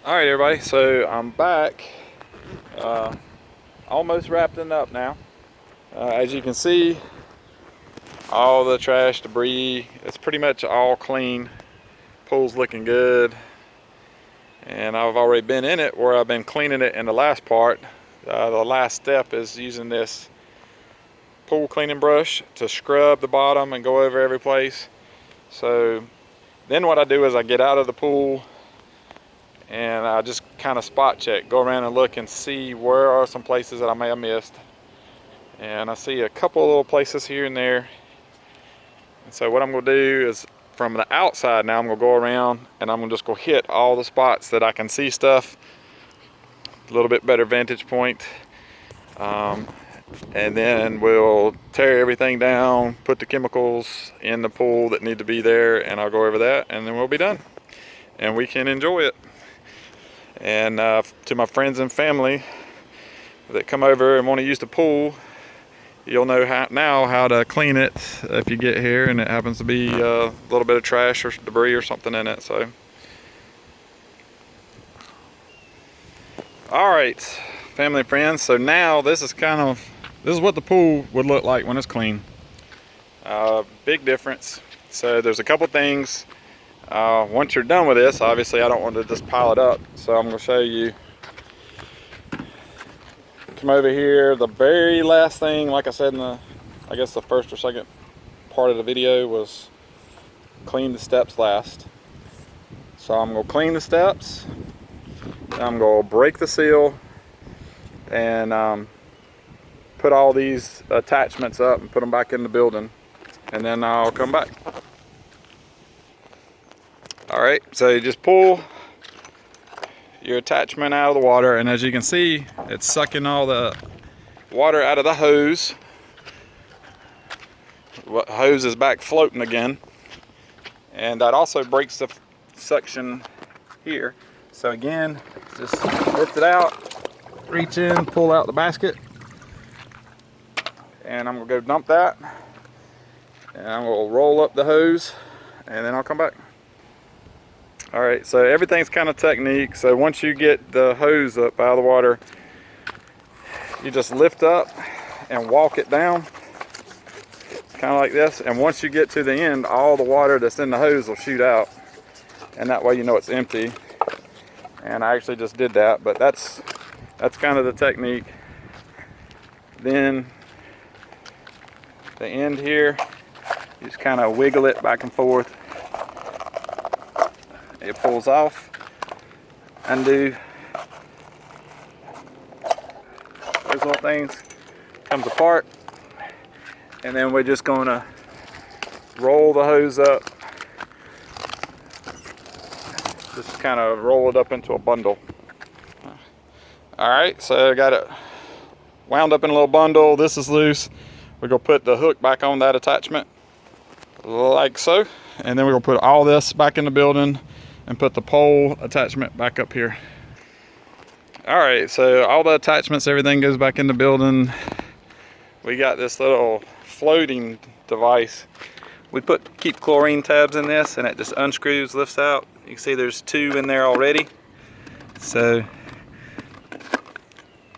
All right, everybody. So I'm back, almost wrapping up now. As you can see, all the trash, debris, it's pretty much all clean. Pool's looking good, and I've already been in it where I've been cleaning it in the last part. The last step is using this pool cleaning brush to scrub the bottom and go over every place. So then what I do is I get out of the pool and I just kind of spot check, go around and look and see where are some places that I may have missed. And I see a couple of little places here and there. And so what I'm gonna do is from the outside now, I'm gonna go around and I'm gonna just go hit all the spots that I can see stuff, a little bit better vantage point. And then we'll tear everything down, put the chemicals in the pool that need to be there, and I'll go over that, and then we'll be done. And we can enjoy it. And to my friends and family that come over and want to use the pool, you'll know now how to clean it if you get here and it happens to be a little bit of trash or debris or something in it. So, all right, family and friends. So now this is what the pool would look like when it's clean. Big difference. So there's a couple things. Once you're done with this, obviously I don't want to just pile it up, so I'm going to show you. Come over here. The very last thing, like I said in I guess the first or second part of the video, was clean the steps last. So I'm going to clean the steps, I'm going to break the seal, and put all these attachments up and put them back in the building, and then I'll come back. Alright, so you just pull your attachment out of the water, and as you can see, it's sucking all the water out of the hose. The hose is back floating again, and that also breaks the suction here. So again, just lift it out, reach in, pull out the basket, and I'm gonna go dump that, and I'm gonna roll up the hose, and then I'll come back. All right, so everything's kind of technique. So once you get the hose up out of the water, you just lift up and walk it down, kind of like this. And once you get to the end, all the water that's in the hose will shoot out, and that way you know it's empty. And I actually just did that, but that's kind of the technique. Then the end here, you just kind of wiggle it back and forth. It pulls off, undo, those little things, comes apart, and then we're just gonna roll the hose up, just kind of roll it up into a bundle. All right, so I got it wound up in a little bundle. This is loose. We're gonna put the hook back on that attachment, like so, and then we're gonna put all this back in the building and put the pole attachment back up here. All right, so all the attachments, everything goes back in the building. We got this little floating device. We keep chlorine tabs in this, and it just unscrews, lifts out. You can see there's 2 in there already. So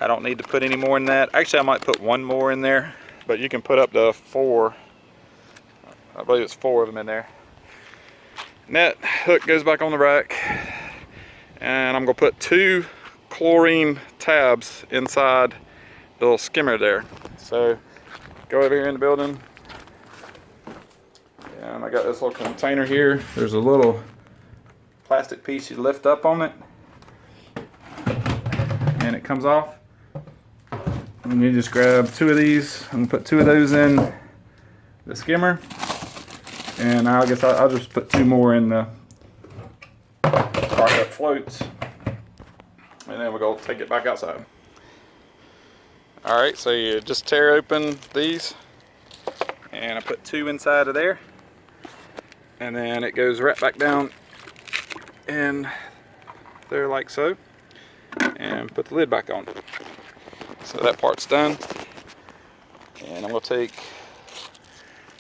I don't need to put any more in that. Actually, I might put 1 more in there, but you can put up to 4. I believe it's 4 of them in there. And that hook goes back on the rack, and I'm gonna put 2 chlorine tabs inside the little skimmer there. So go over here in the building, and I got this little container here. There's a little plastic piece you lift up on it, and it comes off. And you just grab 2 of these. I'm gonna put 2 of those in the skimmer. And I guess I'll just put 2 more in the part that floats, and then we'll go take it back outside. All right, so you just tear open these, and I put 2 inside of there, and then it goes right back down in there like so, and put the lid back on. So that part's done, and I'm gonna take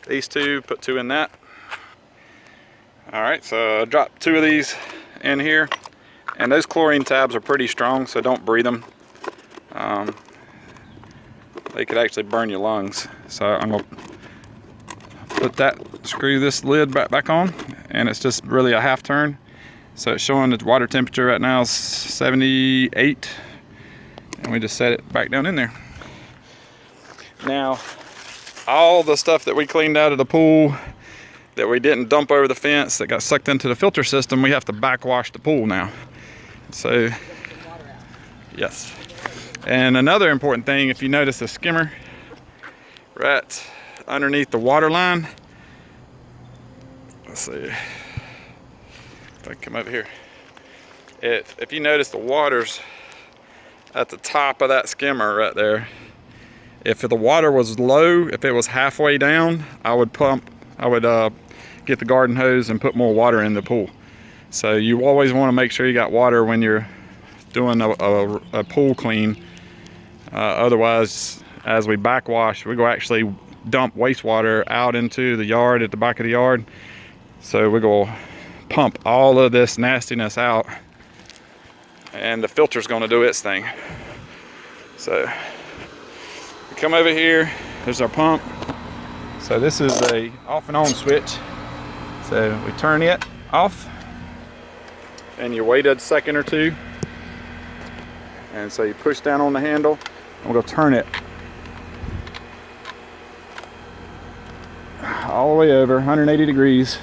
these 2, put 2 in that. All right, so I dropped 2 of these in here, And those chlorine tabs are pretty strong, so don't breathe them. They could actually burn your lungs. So I'm gonna screw this lid back on, and it's just really a half turn. So it's showing the water temperature right now is 78, and we just set it back down in there. Now, all the stuff that we cleaned out of the pool that we didn't dump over the fence that got sucked into the filter system, we have to backwash the pool now. So, yes. And another important thing, if you notice the skimmer right underneath the water line, let's see if I can come over here. If you notice the water's at the top of that skimmer right there, if the water was low, if it was halfway down, I would get the garden hose and put more water in the pool. So you always want to make sure you got water when you're doing a pool clean. Otherwise, as we backwash, we go actually dump wastewater out into the yard at the back of the yard. So we go pump all of this nastiness out, and the filter's going to do its thing. So we come over here, there's our pump. So this is a off and on switch. So we turn it off, and you wait a second or two, and so you push down on the handle, and we're going to turn it all the way over 180 degrees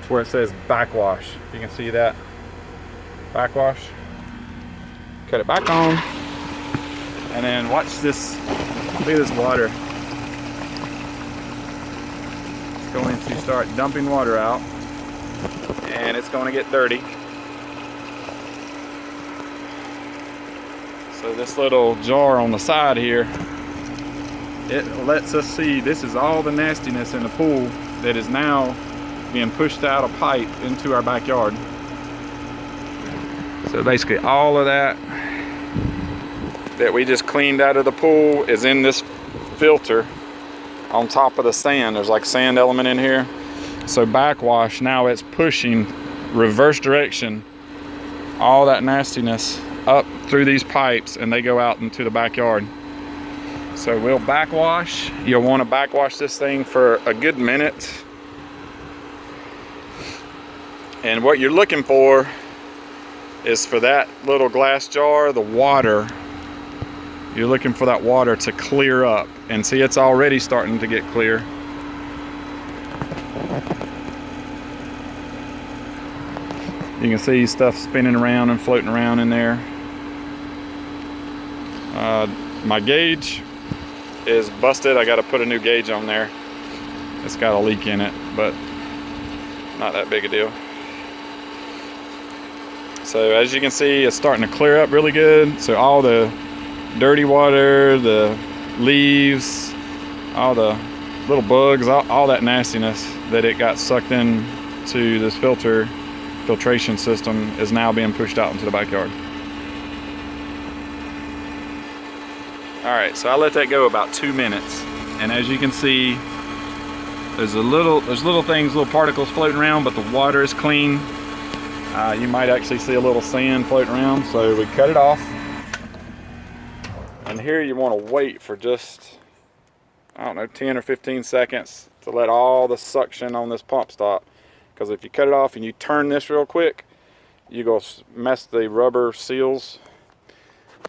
to where it says backwash. You can see that backwash. Cut it back on, and then watch this. Look at this water. It's going to start dumping water out, and it's going to get dirty. So this little jar on the side here, it lets us see this is all the nastiness in the pool that is now being pushed out of pipe into our backyard. So basically all of that we just cleaned out of the pool is in this filter on top of the sand. There's like sand element in here. So backwash, now it's pushing reverse direction all that nastiness up through these pipes, and they go out into the backyard. So we'll backwash. You'll want to backwash this thing for a good minute. And what you're looking for is for that little glass jar, the water. You're looking for that water to clear up. And see, it's already starting to get clear. You can see stuff spinning around and floating around in there. My gauge is busted. I got to put a new gauge on there. It's got a leak in it, but not that big a deal. So as you can see, it's starting to clear up really good. So all the dirty water, the leaves, all the little bugs, all that nastiness that it got sucked in to this filtration system is now being pushed out into the backyard. Alright, so I let that go about 2 minutes, and as you can see, there's little things, little particles floating around, but the water is clean. You might actually see a little sand floating around, so we cut it off. And here you want to wait for just, I don't know, 10 or 15 seconds to let all the suction on this pump stop. Because if you cut it off and you turn this real quick, you go mess the rubber seals.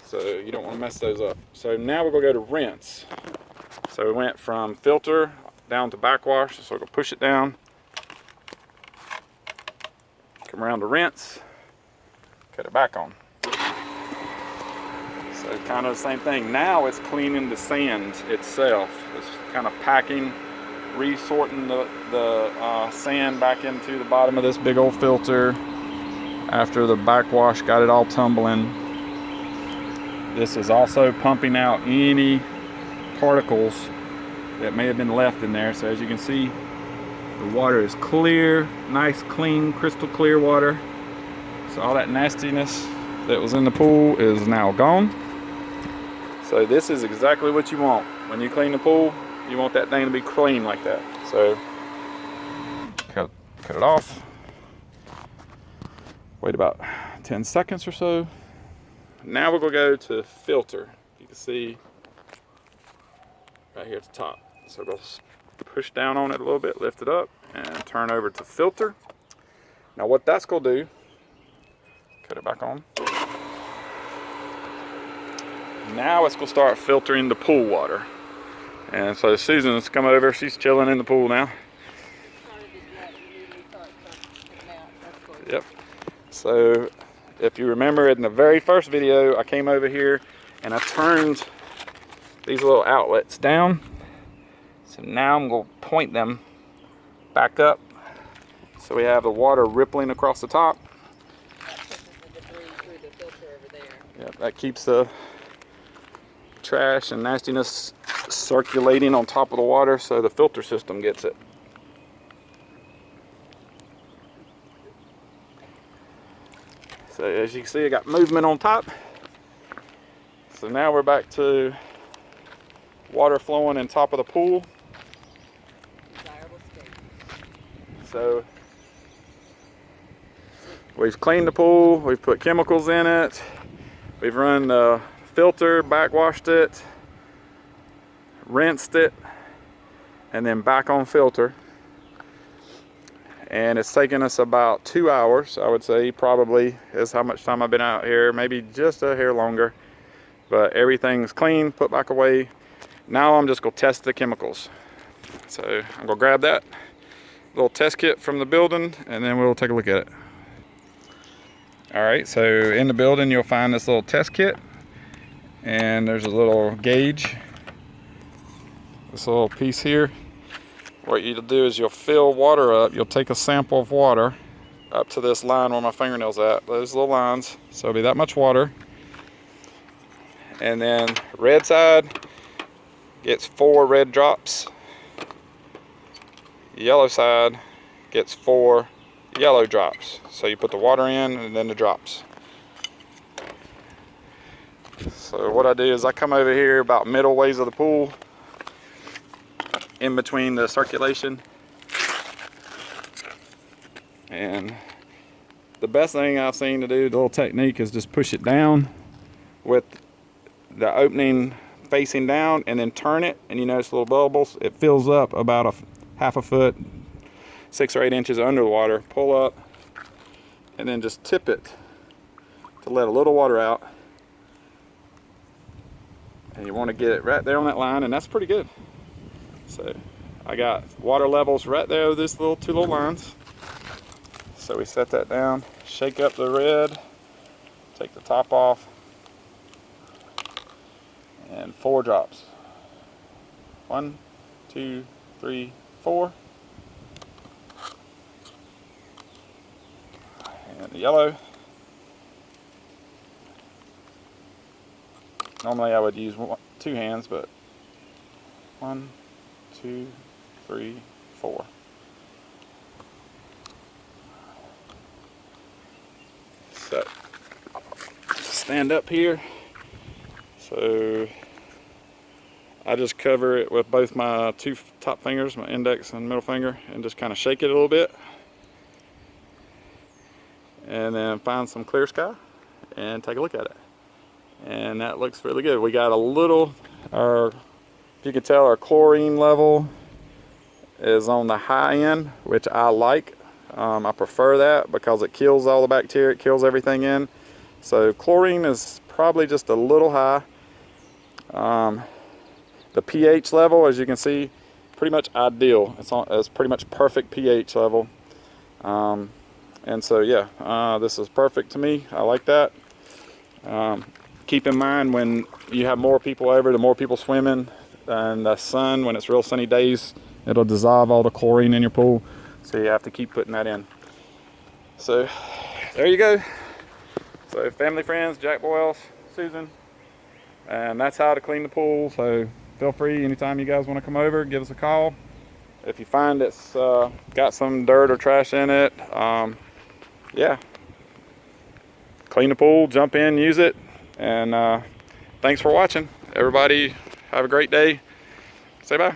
So you don't want to mess those up. So now we're going to go to rinse. So we went from filter down to backwash. So we're going to push it down. Come around to rinse. Cut it back on. So kind of the same thing. Now it's cleaning the sand itself. It's kind of packing, resorting the sand back into the bottom of this big old filter after the backwash got it all tumbling. This is also pumping out any particles that may have been left in there. So as you can see, the water is clear, nice, clean, crystal clear water. So all that nastiness that was in the pool is now gone. So this is exactly what you want. When you clean the pool, you want that thing to be clean like that. So cut it off. Wait about 10 seconds or so. Now we're gonna go to filter. You can see right here at the top. So we'll push down on it a little bit, lift it up, and turn over to filter. Now what that's gonna do, cut it back on. Now it's gonna start filtering the pool water. And so Susan's come over, she's chilling in the pool now. Yep. So if you remember in the very first video, I came over here and I turned these little outlets down. So now I'm going to point them back up so we have the water rippling across the top. That pushes the debris through the filter over there. Yep, that keeps the trash and nastiness circulating on top of the water so the filter system gets it. So as you can see, I got movement on top. So now we're back to water flowing in top of the pool. Desirable state. So we've cleaned the pool, we've put chemicals in it, we've run the filter, backwashed it, rinsed it, and then back on filter. And it's taken us about 2 hours, I would say, probably is how much time I've been out here, maybe just a hair longer. But everything's clean, put back away. Now I'm just gonna test the chemicals. So I'm gonna grab that little test kit from the building and then we'll take a look at it. All right, so in the building you'll find this little test kit and there's a little gauge, this little piece here. What you'll do is you'll fill water up, you'll take a sample of water up to this line where my fingernail's at, those little lines, so it'll be that much water. And then red side gets 4 red drops, yellow side gets 4 yellow drops. So you put the water in and then the drops. So what I do is I come over here about middle ways of the pool, in between the circulation, and the best thing I've seen to do, the little technique, is just push it down with the opening facing down and then turn it, and you notice little bubbles. It fills up about a half a foot, 6 or 8 inches under the water. Pull up and then just tip it to let a little water out, and you want to get it right there on that line, and that's pretty good. So I got water levels right there with these 2 little lines. So we set that down, shake up the red, take the top off, and 4 drops. 1, 2, 3, 4. And the yellow. Normally I would use 2 hands, but 1, 2, 3, 4. So stand up here. So I just cover it with both my 2 top fingers, my index and middle finger, and just kind of shake it a little bit. And then find some clear sky and take a look at it. And that looks really good. We got a little, if you can tell, our chlorine level is on the high end, which I like. I prefer that because it kills all the bacteria, it kills everything in. So chlorine is probably just a little high. The pH level, as you can see, pretty much ideal. It's pretty much perfect pH level. And so yeah, this is perfect to me. I like that. Keep in mind, when you have more people over, the more people swimming, and the sun, when it's real sunny days, it'll dissolve all the chlorine in your pool. So you have to keep putting that in. So there you go. So family, friends, Jack, Boyles, Susan, and that's how to clean the pool. So feel free, anytime you guys want to come over, give us a call. If you find it's got some dirt or trash in it, yeah, clean the pool, jump in, use it. And thanks for watching. Everybody have a great day. Say bye.